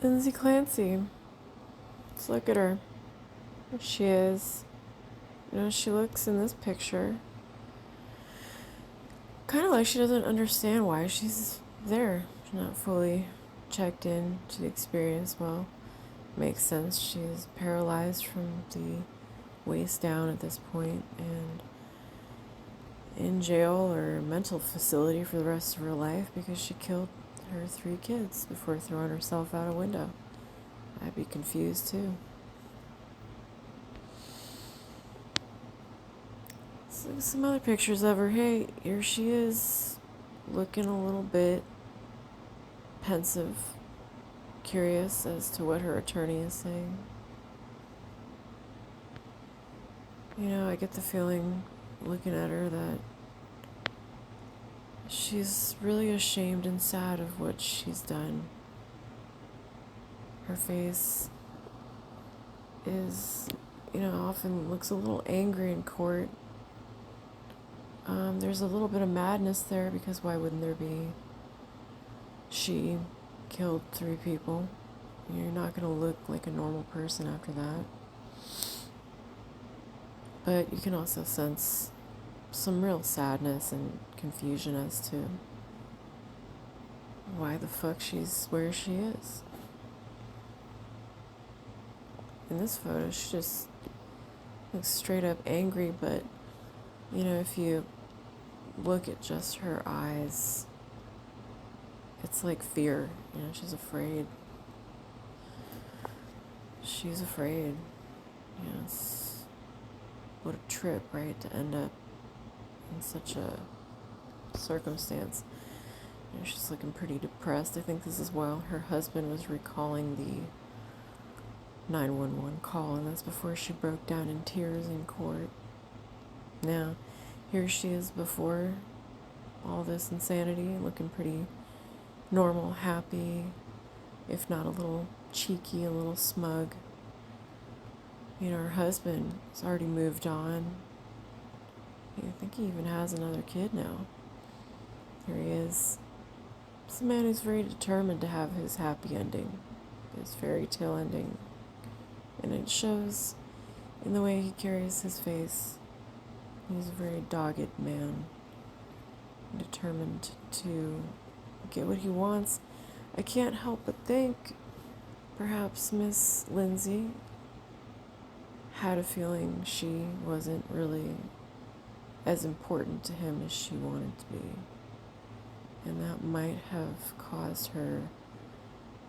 Lindsay Clancy. Let's look at her. There she is. She looks in this picture kind of like she doesn't understand why she's there. She's not fully checked in to the experience. Well, makes sense. She's paralyzed from the waist down at this point and in jail or mental facility for the rest of her life because she killed her 3 kids before throwing herself out a window. I'd be confused too. Let's look at some other pictures of her. Hey, here she is, looking a little bit pensive, curious as to what her attorney is saying. I get the feeling, looking at her, that she's really ashamed and sad of what she's done. Her face is, often looks a little angry in court. There's a little bit of madness there because why wouldn't there be? She killed 3 people. You're not going to look like a normal person after that. But you can also sense some real sadness and confusion as to why the fuck she's where she is. In this photo, she just looks straight up angry, but if you look at just her eyes, it's like fear. She's afraid. She's afraid. It's what a trip, right, to end up in such a circumstance. She's looking pretty depressed. I think this is while her husband was recalling the 911 call, and that's before she broke down in tears in court. Now, here she is before all this insanity, looking pretty normal, happy, if not a little cheeky, a little smug. Her husband has already moved on. I think he even has another kid now. Here he is. He's a man who's very determined to have his happy ending, his fairy tale ending. And it shows in the way he carries his face. He's a very dogged man, determined to get what he wants. I can't help but think perhaps Miss Lindsay had a feeling she wasn't really as important to him as she wanted to be. And that might have caused her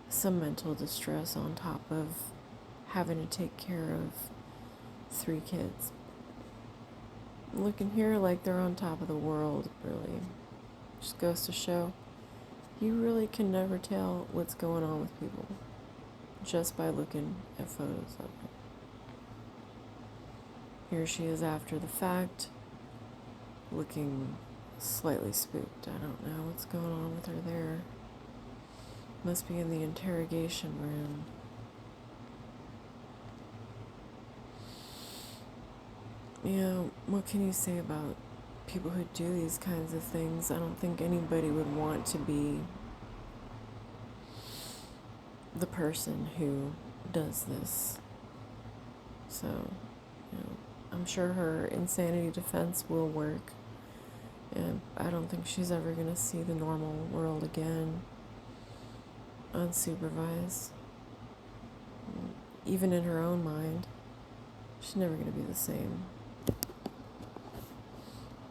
some mental distress on top of having to take care of 3 kids. Looking here like they're on top of the world, really. Just goes to show you really can never tell what's going on with people just by looking at photos of them. Here she is after the fact, looking slightly spooked. I don't know what's going on with her there. Must be in the interrogation room. What can you say about people who do these kinds of things? I don't think anybody would want to be the person who does this. So, I'm sure her insanity defense will work. And I don't think she's ever going to see the normal world again, unsupervised. Even in her own mind, she's never going to be the same.